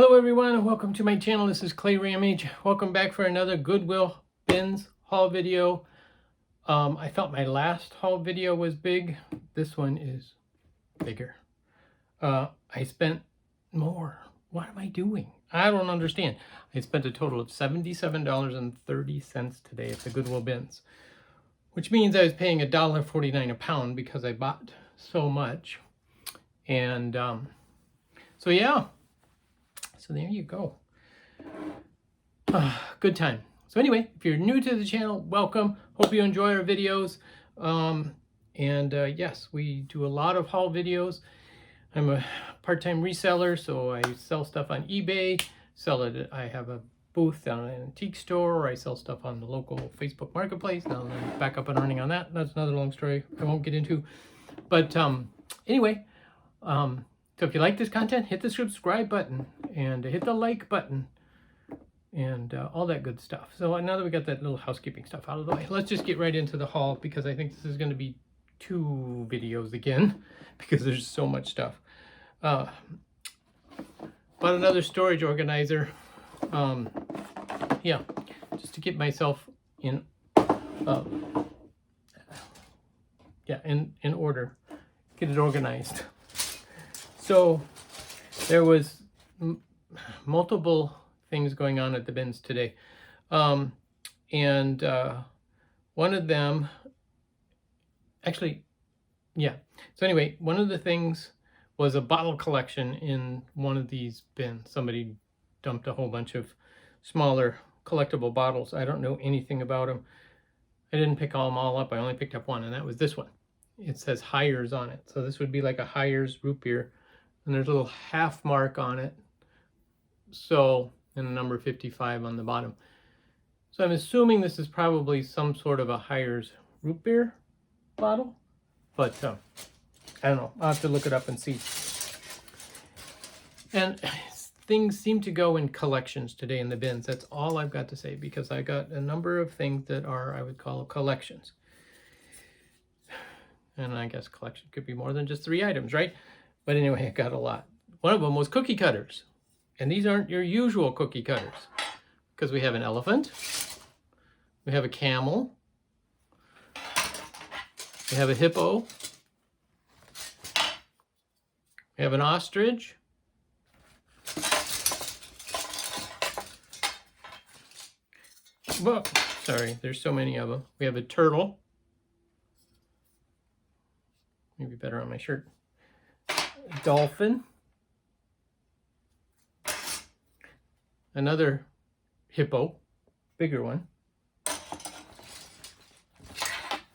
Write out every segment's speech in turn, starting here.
Hello everyone and welcome to my channel. This is clayrammage. Welcome back for another Goodwill Bins Haul video. I thought my last haul video was big. This one is bigger. I spent more. What am I doing? I don't understand. I spent a total of $77.30 today at the Goodwill Bins, which means I was paying $1.49 a pound because I bought so much. And so yeah. So there you go. Good time. So anyway, if you're new to the channel, welcome. Hope you enjoy our videos. Yes, we do a lot of haul videos. I'm a part-time reseller, so I sell stuff on eBay. I have a booth down at an antique store. I sell stuff on the local Facebook marketplace. Now I'm back up and running on that. That's another long story I won't get into. But anyway, so if you like this content, hit the subscribe button and hit the like button and all that good stuff. So now that we got that little housekeeping stuff out of the way, let's just get right into the haul because I think this is going to be 2 videos again because there's so much stuff. Bought another storage organizer. Yeah, just to get myself in in order, get it organized. So there was multiple things going on at the bins today. One of them, actually, yeah. So anyway, one of the things was a bottle collection in one of these bins. Somebody dumped a whole bunch of smaller collectible bottles. I don't know anything about them. I didn't pick them all up. I only picked up one, and that was this one. It says Hires on it. So this would be like a Hires root beer. And there's a little half mark on it. So, and the number 55 on the bottom. So I'm assuming this is probably some sort of a Hires root beer bottle. But I don't know. I'll have to look it up and see. And things seem to go in collections today in the bins. That's all I've got to say because I got a number of things that are, I would call collections. And I guess collection could be more than just 3 items, right? But anyway, I got a lot. One of them was cookie cutters. And these aren't your usual cookie cutters. Because we have an elephant. We have a camel. We have a hippo. We have an ostrich. Whoa, sorry, there's so many of them. We have a turtle. Maybe better on my shirt. Dolphin, another hippo, bigger one,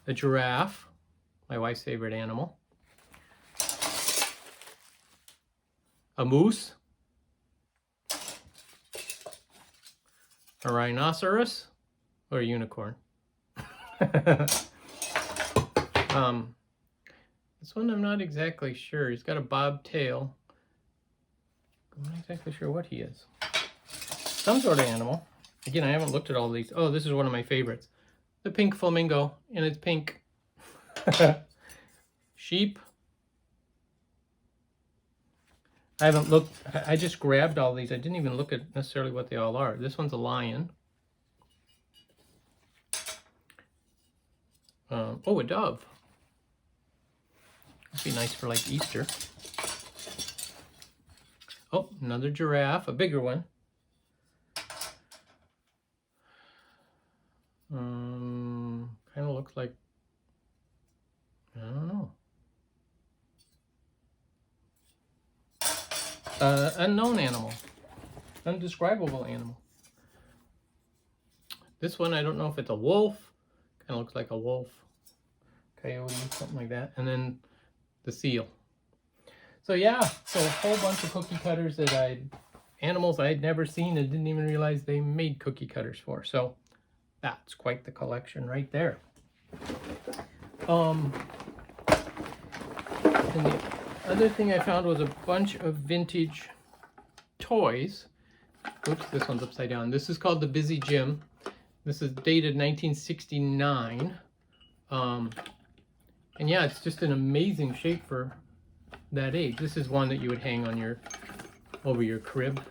a giraffe, my wife's favorite animal, a moose, a rhinoceros, or a unicorn. This one I'm not exactly sure. He's got a bob tail. I'm not exactly sure what he is. Some sort of animal. Again, I haven't looked at all these. Oh, this is one of my favorites. The pink flamingo, and it's pink. Sheep. I haven't looked. I just grabbed all these. I didn't even look at necessarily what they all are. This one's a lion. Oh, a dove. That'd be nice for like Easter. Oh, another giraffe, a bigger one. Kind of looks like, I don't know. Unknown animal, undescribable animal. This one, I don't know if it's a wolf. Kind of looks like a wolf, coyote, something like that. And then the seal. So yeah, so a whole bunch of cookie cutters that animals I had never seen and didn't even realize they made cookie cutters for. So that's quite the collection right there. And the other thing I found was a bunch of vintage toys. Oops, this one's upside down. This is called the Busy Gym. This is dated 1969. And yeah, it's just an amazing shape for that age. This is one that you would hang on over your crib.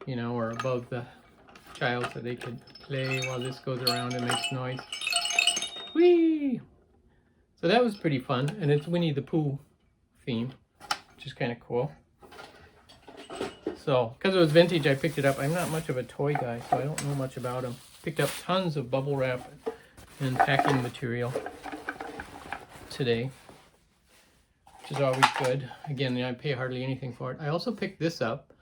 you know, or above the child so they could play while this goes around and makes noise. Whee! So that was pretty fun, and it's Winnie the Pooh theme, which is kind of cool. So, because it was vintage, I picked it up. I'm not much of a toy guy, so I don't know much about them. Picked up tons of bubble wrap and packing material today, which is always good. Again, I pay hardly anything for it. I also picked this up.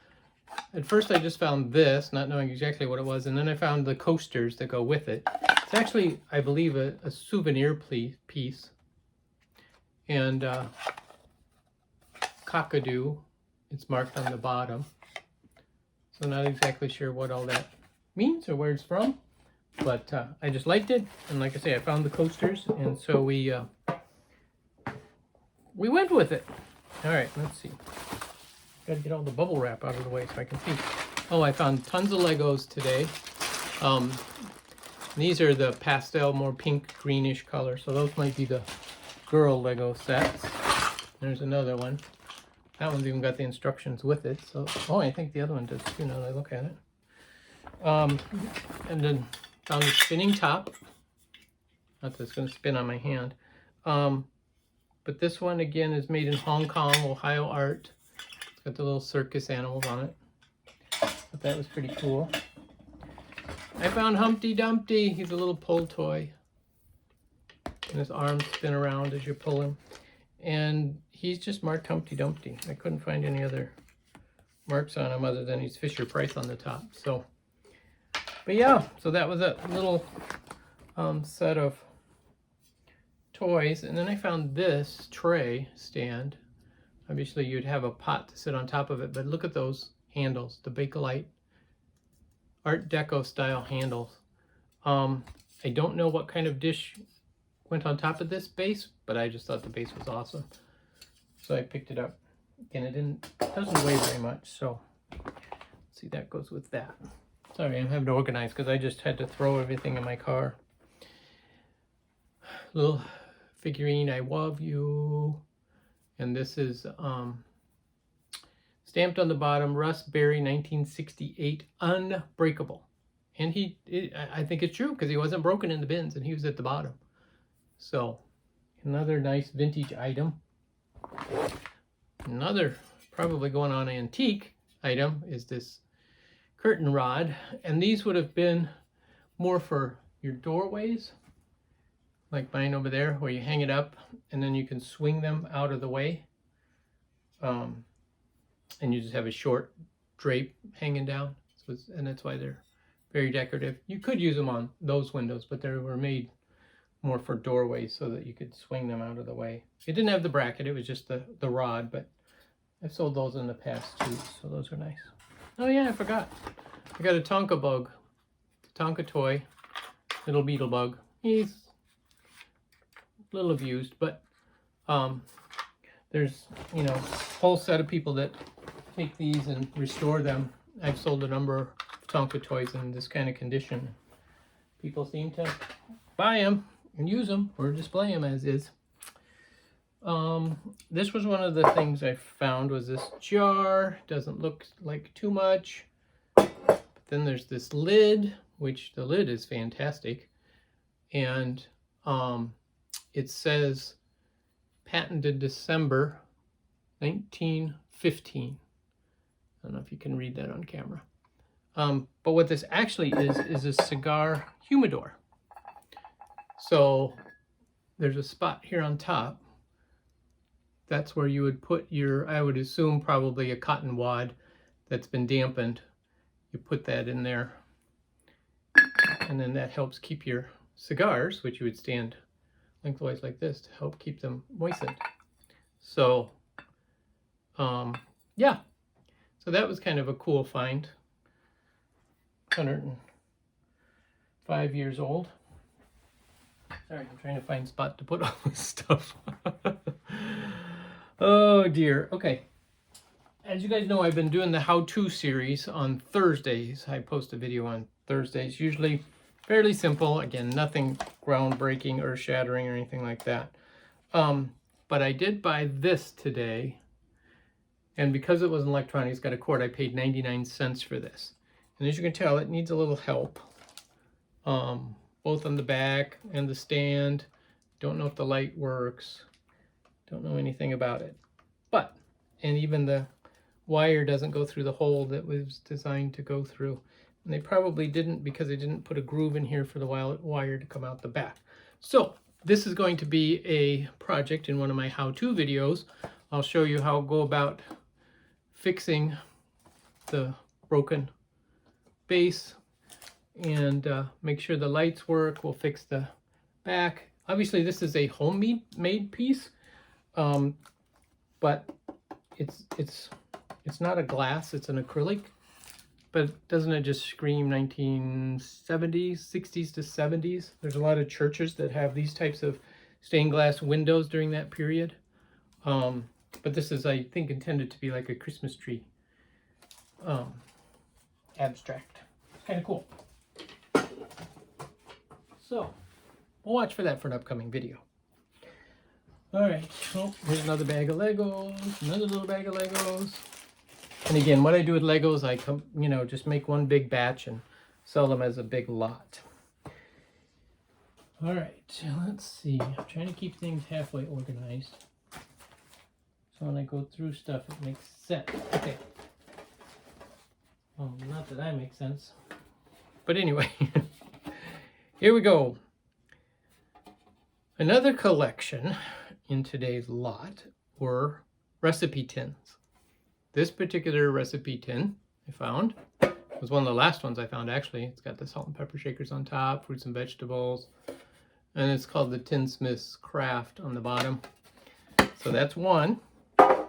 At first, I just found this, not knowing exactly what it was, and then I found the coasters that go with it. It's actually, I believe, a souvenir piece. And cockadoo, it's marked on the bottom. So not exactly sure what all that means or where it's from, but I just liked it. And like I say, I found the coasters, and so we went with it. All right, let's see. Got to get all the bubble wrap out of the way so I can see. Oh, I found tons of Legos today. These are the pastel, more pink, greenish color, so those might be the girl Lego sets. There's another one. That one's even got the instructions with it. So, oh, I think the other one does too now that I look at it. And then found a spinning top. Not that it's going to spin on my hand. But this one, again, is made in Hong Kong, Ohio art. It's got the little circus animals on it. But that was pretty cool. I found Humpty Dumpty. He's a little pull toy. And his arms spin around as you pull him. And he's just marked Humpty Dumpty. I couldn't find any other marks on him other than he's Fisher Price on the top. So, but yeah, so that was a little set of toys. And then I found this tray stand. Obviously, you'd have a pot to sit on top of it, but look at those handles, the Bakelite Art Deco style handles. I don't know what kind of dish went on top of this base, but I just thought the base was awesome. So I picked it up. Again, it doesn't weigh very much, so let's see, that goes with that. Sorry, I'm having to organize because I just had to throw everything in my car. Little figurine, I love you. And this is stamped on the bottom, Russ Berry 1968, unbreakable. And I think it's true because he wasn't broken in the bins and he was at the bottom. So, another nice vintage item. Another probably going on antique item is this curtain rod. And these would have been more for your doorways, like mine over there, where you hang it up and then you can swing them out of the way. And you just have a short drape hanging down. And that's why they're very decorative. You could use them on those windows, but they were made more for doorways so that you could swing them out of the way. It didn't have the bracket, it was just the rod, but I've sold those in the past too, so those are nice. Oh yeah, I forgot. I got a Tonka bug, Tonka toy, little beetle bug. He's a little abused, but there's, you know, a whole set of people that take these and restore them. I've sold a number of Tonka toys in this kind of condition. People seem to buy them and use them or display them as is. This was one of the things I found, was this jar. Doesn't look like too much. But then there's this lid, which the lid is fantastic. And it says patented December 1915. I don't know if you can read that on camera. But what this actually is a cigar humidor. So there's a spot here on top. That's where you would put your, I would assume probably a cotton wad that's been dampened. You put that in there. And then that helps keep your cigars, which you would stand lengthwise like this, to help keep them moistened. So, yeah. So that was kind of a cool find. 105 years old. Sorry, I'm trying to find a spot to put all this stuff. Oh dear. Okay. As you guys know, I've been doing the how-to series on Thursdays. I post a video on Thursdays, usually fairly simple. Again, nothing groundbreaking or shattering or anything like that. But I did buy this today. And because it was an electronic, it's got a cord, I paid 99 cents for this. And as you can tell, it needs a little help. Both on the back and the stand. Don't know if the light works. Don't know anything about it. But, and even the wire doesn't go through the hole that was designed to go through. And they probably didn't because they didn't put a groove in here for the wire to come out the back. So, this is going to be a project in one of my how-to videos. I'll show you how to go about fixing the broken base and make sure the lights work. We'll fix the back. Obviously, this is a homemade piece, but it's not a glass, it's an acrylic. But doesn't it just scream 1970s, 60s to 70s? There's a lot of churches that have these types of stained glass windows during that period. But this is, I think, intended to be like a Christmas tree abstract. It's kind of cool. So, we'll watch for that for an upcoming video. Alright, so here's another bag of Legos, another little bag of Legos. And again, what I do with Legos, I just make one big batch and sell them as a big lot. Alright, let's see. I'm trying to keep things halfway organized. So when I go through stuff, it makes sense. Okay. Well, not that I make sense. But anyway, here we go. Another collection in today's lot were recipe tins. This particular recipe tin I found was one of the last ones I found, actually. It's got the salt and pepper shakers on top, fruits and vegetables, and it's called the Tinsmith's Craft on the bottom. So that's one. But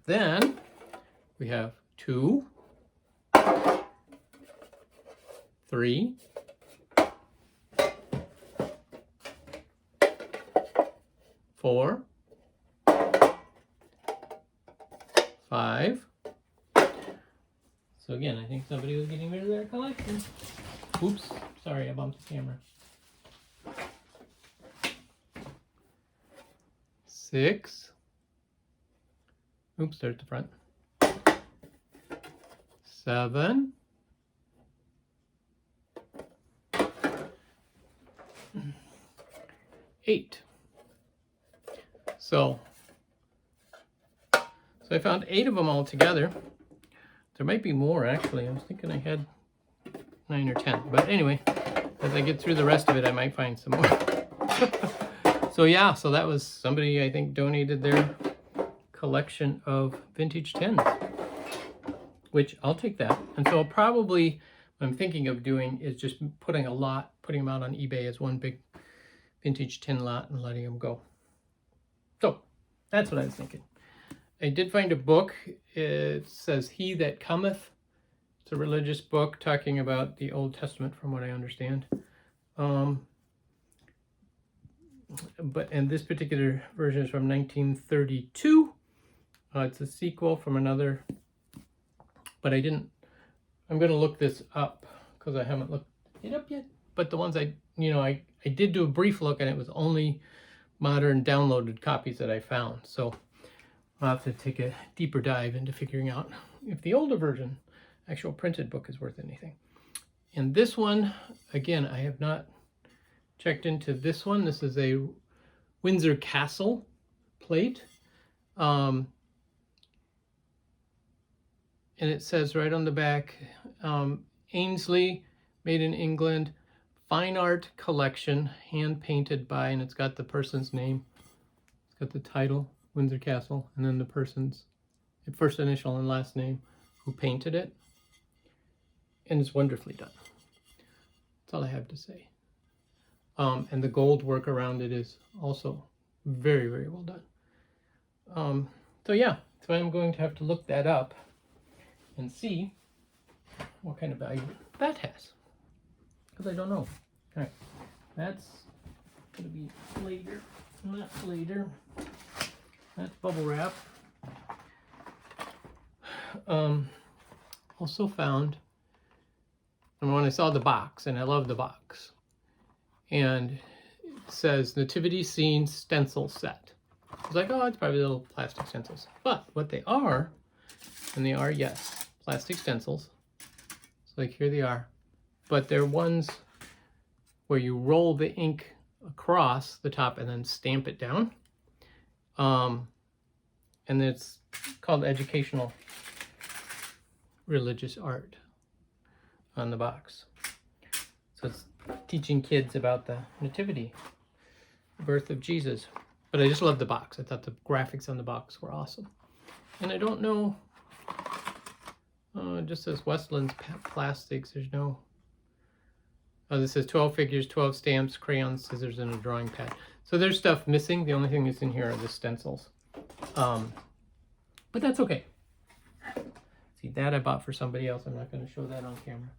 then we have 2, 3, 4, 5. So again, I think somebody was getting rid of their collection. Oops, sorry, I bumped the camera. 6. Oops, there's the front. 7. 8. So I found 8 of them all together. There might be more, actually. I was thinking I had 9 or 10. But anyway, as I get through the rest of it, I might find some more. So yeah, so that was somebody, I think, donated their collection of vintage tins, which I'll take that. And so probably what I'm thinking of doing is just putting them out on eBay as one big vintage tin lot and letting them go. So that's what I was thinking. I did find a book. It says He That Cometh. It's a religious book talking about the Old Testament, from what I understand. And this particular version is from 1932. It's a sequel from another, but I'm going to look this up because I haven't looked it up yet. But the ones I did do a brief look, and it was only modern downloaded copies that I found. So I'll have to take a deeper dive into figuring out if the older version, actual printed book, is worth anything. And this one, again, I have not checked into this one. This is a Windsor Castle plate. And it says right on the back, Ainsley, made in England, fine art collection, hand painted by, and it's got the person's name. It's got the title, Windsor Castle, and then the person's first initial and last name who painted it. And it's wonderfully done. That's all I have to say. And the gold work around it is also very, very well done. So yeah, so I'm going to have to look that up and see what kind of value that has, because I don't know. All right, that's going to be later, not later. That's bubble wrap. Also found, and when I saw the box, and I love the box, and it says Nativity Scene Stencil Set. I was like, oh, it's probably little plastic stencils. But what they are, and they are, yes, plastic stencils. So like here they are. But they're ones where you roll the ink across the top and then stamp it down. And it's called Educational Religious Art on the box. So it's teaching kids about the nativity, the birth of Jesus. But I just love the box. I thought the graphics on the box were awesome. And I don't know, it just says Westland's Plastics. There's no, oh, this says 12 figures, 12 stamps, crayons, scissors, and a drawing pad. So there's stuff missing. The only thing that's in here are the stencils. But that's okay. See, that I bought for somebody else. I'm not going to show that on camera.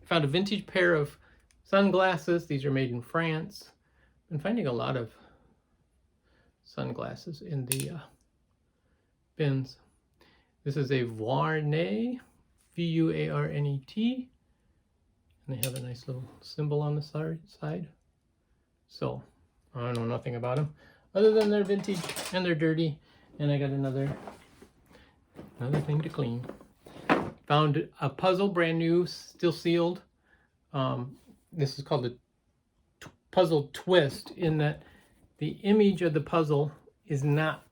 Found a vintage pair of sunglasses. These are made in France. Been finding a lot of sunglasses in the bins. This is a Vuarnet, V-U-A-R-N-E-T. And they have a nice little symbol on the side. So, I know nothing about them. Other than they're vintage and they're dirty. And I got another thing to clean. Found a puzzle, brand new, still sealed. This is called a puzzle twist, in that the image of the puzzle is not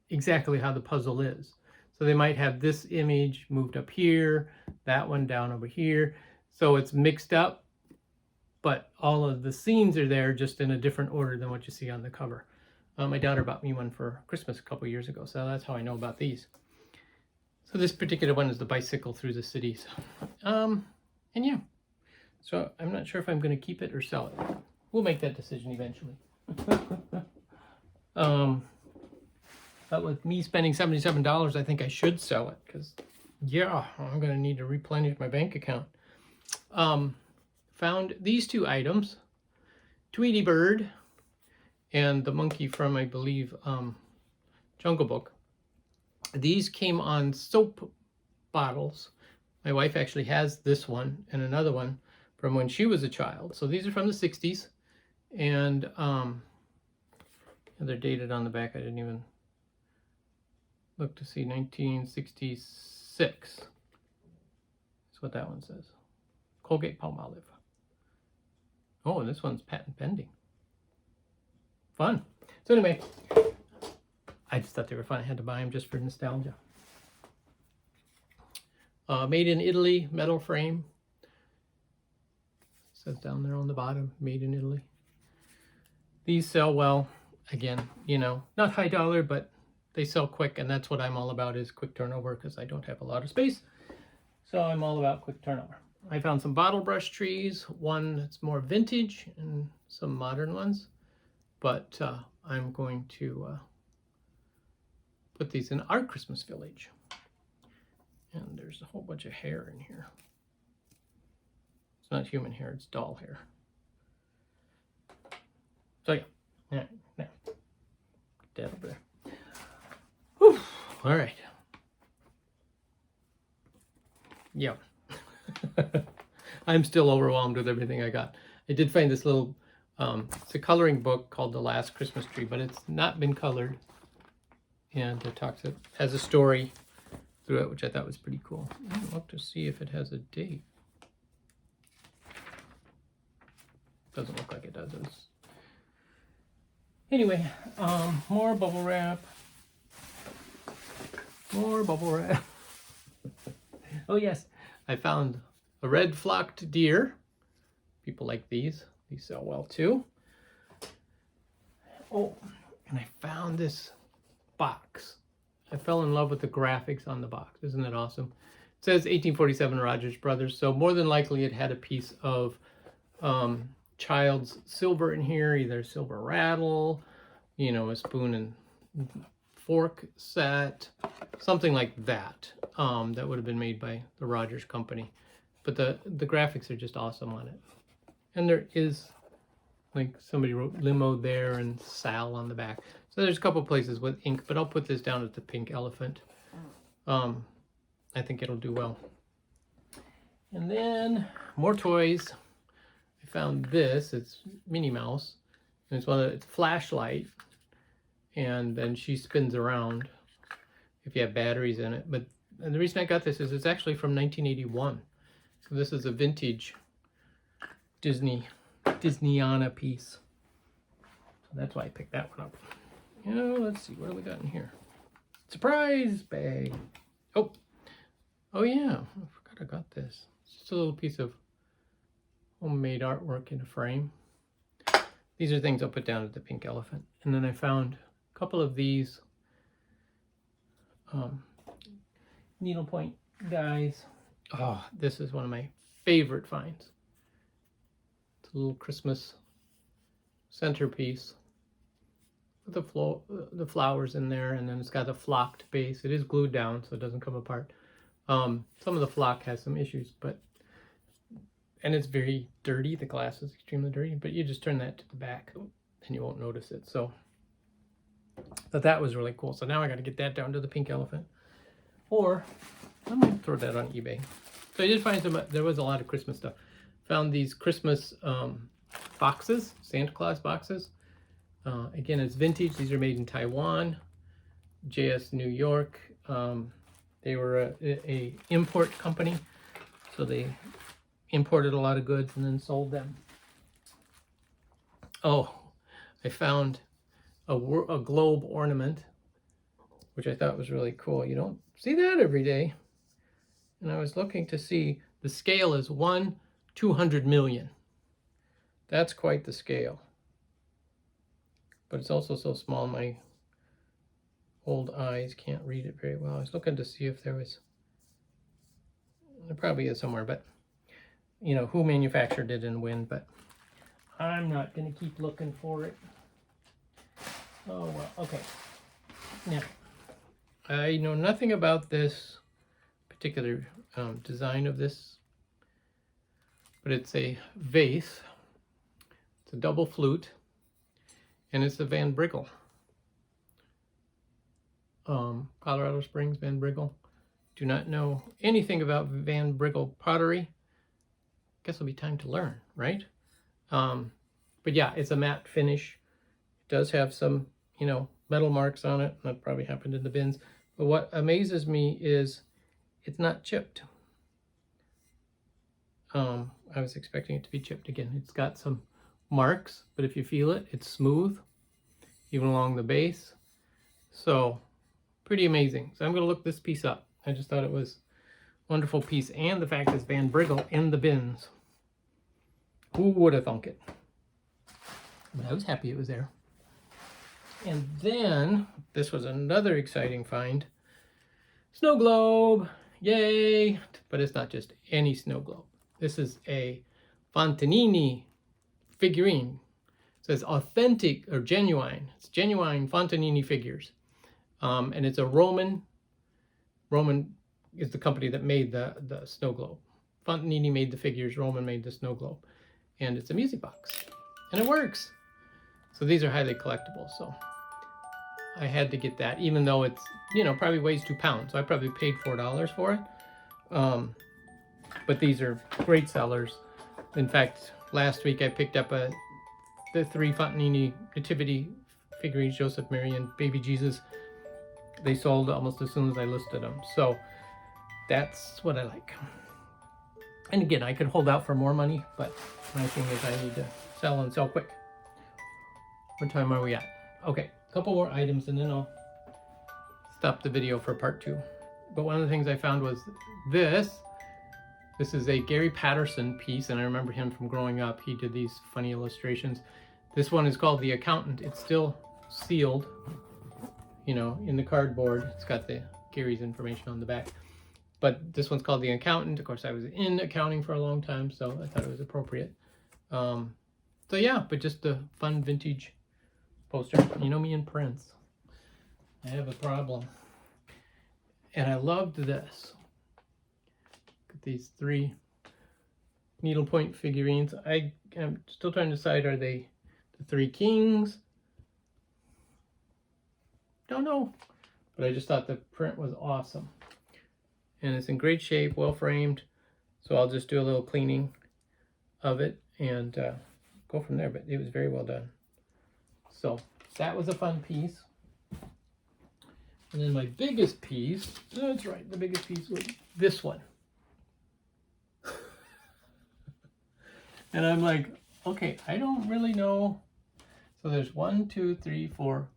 exactly how the puzzle is. So they might have this image moved up here, that one down over here. So it's mixed up, but all of the scenes are there just in a different order than what you see on the cover. My daughter bought me one for Christmas a couple years ago, so that's how I know about these. So this particular one is the bicycle through the cities. And yeah, so I'm not sure if I'm going to keep it or sell it. We'll make that decision eventually. But with me spending $77, I think I should sell it, because yeah, I'm going to need to replenish my bank account. Found these two items, Tweety Bird and the monkey from, I believe, Jungle Book. These came on soap bottles. My wife actually has this one and another one from when she was a child. So these are from the 60s, and they're dated on the back. I didn't even look to see. 1966. That's what that one says. Colgate-Palmolive. Oh, and this one's patent pending. Fun. So anyway, I just thought they were fun. I had to buy them just for nostalgia. Made in Italy, metal frame. It says down there on the bottom, made in Italy. These sell well. Again, you know, not high dollar, but they sell quick, and that's what I'm all about, is quick turnover, because I don't have a lot of space. So I'm all about quick turnover. I found some bottle brush trees, one that's more vintage and some modern ones. But I'm going to put these in our Christmas village. And there's a whole bunch of hair in here. It's not human hair, it's doll hair. So yeah, now, put that over there. Whew. All right. Yeah. I'm still overwhelmed with everything I got. I did find this little, it's a coloring book called The Last Christmas Tree, but it's not been colored. And it has a story through it, which I thought was pretty cool. I'll look to see if it has a date. Doesn't look like it does. Anyway, more bubble wrap. More bubble wrap. Oh yes, I found a red flocked deer. People like these. These sell well too. Oh, and I found this box. I fell in love with the graphics on the box. Isn't that awesome? It says 1847 Rogers Brothers, so more than likely it had a piece of child's silver in here, either silver rattle, you know, a spoon and fork set, something like that. That would have been made by the Rogers Company. But the graphics are just awesome on it. And there is, like, somebody wrote limo there and Sal on the back. So there's a couple places with ink, but I'll put this down at the pink elephant. I think it'll do well. And then more toys. I found this. It's Minnie Mouse. And it's a flashlight. and then she spins around if you have batteries in it. But and the reason I got this is it's actually from 1981. So this is a vintage Disneyana piece. So that's why I picked that one up. You know, let's see, what do we got in here? Surprise bag. Oh yeah, I forgot I got this. It's just a little piece of homemade artwork in a frame. These are things I'll put down at the Pink Elephant. And then I found a couple of these needlepoint dies. Oh, this is one of my favorite finds. It's a little Christmas centerpiece with the flowers in there, and then it's got a flocked base. It is glued down, so it doesn't come apart. Some of the flock has some issues, and it's very dirty. The glass is extremely dirty, but you just turn that to the back and you won't notice it. So but that was really cool. So now I got to get that down to the Pink Elephant, or I might throw that on eBay. So I did find there was a lot of Christmas stuff. Found these Christmas boxes, Santa Claus boxes. Again, it's vintage. These are made in Taiwan, JS New York. They were a import company, so they imported a lot of goods and then sold them. Oh, I found a globe ornament, which I thought was really cool. You don't see that every day. And I was looking to see, the scale is 1/200 million. That's quite the scale. But it's also so small, my old eyes can't read it very well. I was looking to see if there probably is somewhere, but you know, who manufactured it and when, but I'm not going to keep looking for it. Oh, well, okay. Now, I know nothing about this particular design of this, but it's a vase. It's a double flute, and it's a Van Briggle. Colorado Springs, Van Briggle. Do not know anything about Van Briggle pottery. Guess it'll be time to learn, right? But yeah, it's a matte finish. It does have some, you know, metal marks on it. That probably happened in the bins. But what amazes me is it's not chipped. I was expecting it to be chipped again. It's got some marks, but if you feel it, it's smooth, even along the base. So pretty amazing. So I'm going to look this piece up. I just thought it was a wonderful piece, and the fact it's Van Briggle in the bins. Who would have thunk it? But I was happy it was there. And then this was another exciting find. Snow globe, yay! But it's not just any snow globe. This is a fountainini figurine. It says authentic or genuine. It's genuine fountainini figures. And it's a Roman is the company that made the snow globe. Fountainini made the figures, Roman made the snow globe. And it's a music box. And it works. So these are highly collectible. So I had to get that, even though it's, you know, probably weighs 2 pounds. So I probably paid $4 for it. But these are great sellers. In fact, last week I picked up the 3 Fountainini nativity figurines, Joseph, Mary, and Baby Jesus. They sold almost as soon as I listed them. So that's what I like. And again, I could hold out for more money, but my thing is I need to sell and sell quick. What time are we at? Okay, a couple more items and then I'll stop the video for part 2. But one of the things I found was this. This is a Gary Patterson piece, and I remember him from growing up. He did these funny illustrations. This one is called The Accountant. It's still sealed, you know, in the cardboard. It's got the Gary's information on the back. But this one's called The Accountant. Of course, I was in accounting for a long time, so I thought it was appropriate. So yeah, but just a fun vintage poster. You know me and prints. I have a problem. And I loved this. Got these 3 needlepoint figurines. I am still trying to decide, are they the 3 kings? Don't know. But I just thought the print was awesome. And it's in great shape, well framed. So I'll just do a little cleaning of it and go from there. But it was very well done. So that was a fun piece. And then my biggest piece, that's right, the biggest piece was this one. And I'm like, okay, I don't really know. So there's 1, 2, 3, 4,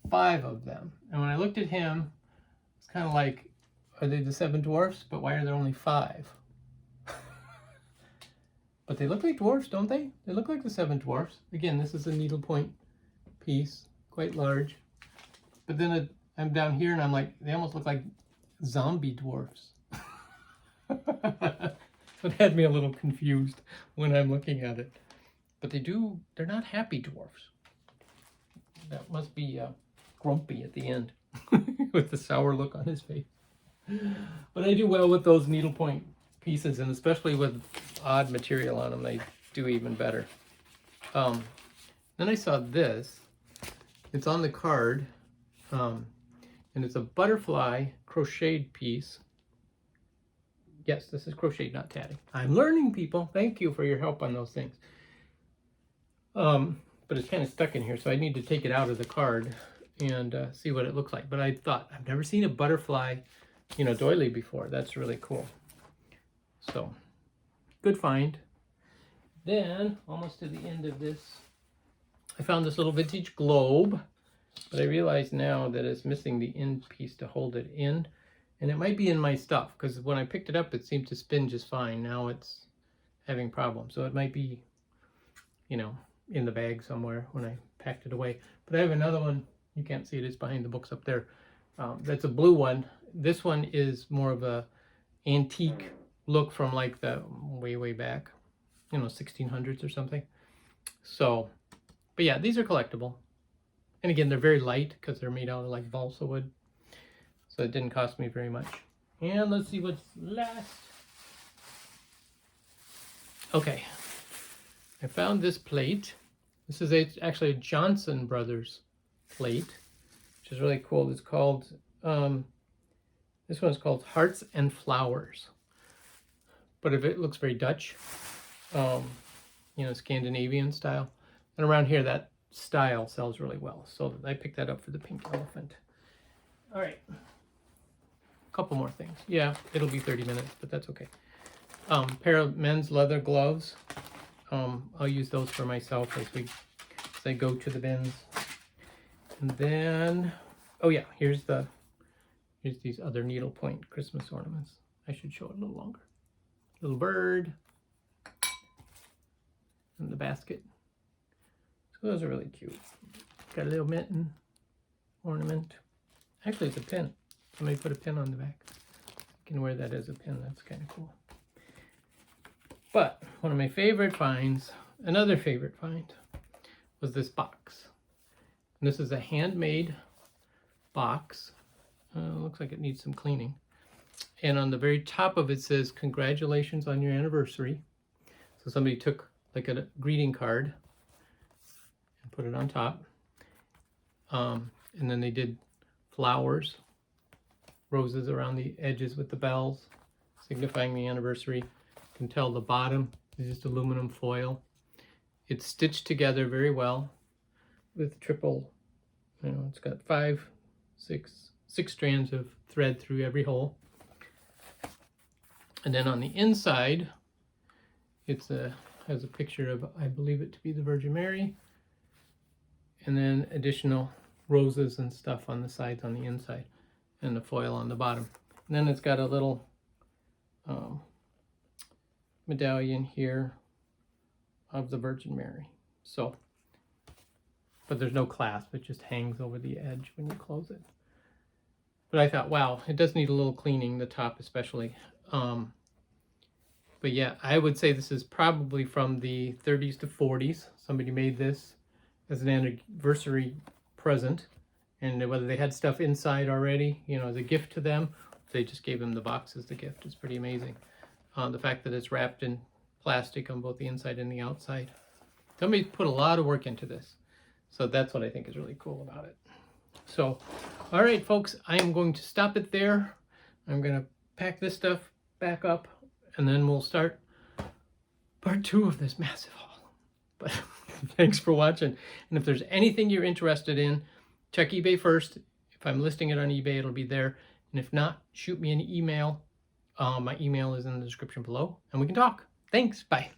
5 of them. And when I looked at him, it's kind of like, are they the 7 dwarfs? But why are there only 5? But they look like dwarfs, don't they? They look like the 7 dwarfs. Again, this is a needlepoint piece, quite large. But then I'm down here and I'm like, they almost look like zombie dwarfs. So it had me a little confused when I'm looking at it. But they're not happy dwarfs. That must be grumpy at the end with the sour look on his face. But I do well with those needlepoint pieces, and especially with odd material on them, they do even better. Then I saw this. It's on the card, and it's a butterfly crocheted piece. Yes, this is crocheted, not tatting. I'm learning, people. Thank you for your help on those things. But it's kind of stuck in here, so I need to take it out of the card and see what it looks like. But I thought, I've never seen a butterfly, doily before. That's really cool. So, good find. Then, almost to the end of this, I found this little vintage globe, but I realize now that it's missing the end piece to hold it in. And it might be in my stuff, because when I picked it up, it seemed to spin just fine. Now it's having problems. So it might be, in the bag somewhere when I packed it away. But I have another one. You can't see it. It's behind the books up there. That's a blue one. This one is more of a antique look from like the way back, 1600s or something. So, but yeah, these are collectible. And again, they're very light because they're made out of like balsa wood. So it didn't cost me very much. And let's see what's last. Okay, I found this plate. This is actually a Johnson Brothers plate, which is really cool. It's called, this one's called Hearts and Flowers. But if it looks very Dutch, Scandinavian style. And around here, that style sells really well. So I picked that up for the pink elephant. All right. Couple more things. Yeah, it'll be 30 minutes, but that's okay. Pair of men's leather gloves. I'll use those for myself as I go to the bins. And then, oh yeah, here's these other needlepoint Christmas ornaments. I should show it a little longer. Little bird. And the basket. So those are really cute. Got a little mitten ornament. Actually, it's a pin. Somebody put a pin on the back. You can wear that as a pin. That's kind of cool. But one of my favorite finds, another favorite find, was this box. And this is a handmade box. Looks like it needs some cleaning. And on the very top of it says, "Congratulations on your anniversary." So somebody took like a greeting card and put it on top. And then they did flowers, roses around the edges with the bells, signifying the anniversary. You can tell the bottom is just aluminum foil. It's stitched together very well with triple, it's got 6 strands of thread through every hole. And then on the inside, has a picture of, I believe it to be the Virgin Mary, and then additional roses and stuff on the sides on the inside, and the foil on the bottom. And then it's got a little medallion here of the Virgin Mary. So, but there's no clasp, it just hangs over the edge when you close it. But I thought, wow, it does need a little cleaning, the top especially. But yeah, I would say this is probably from the 30s to 40s. Somebody made this as an anniversary present. And whether they had stuff inside already, as a gift to them, they just gave them the box as the gift. It's pretty amazing. The fact that it's wrapped in plastic on both the inside and the outside. Somebody put a lot of work into this. So that's what I think is really cool about it. So, all right, folks, I am going to stop it there. I'm going to pack this stuff back up, and then we'll start part 2 of this massive haul. But thanks for watching. And if there's anything you're interested in, check eBay first. If If I'm listing it on eBay, it'll be there. And if not, shoot me an email. My email is in the description below, and we can talk. Thanks. Bye.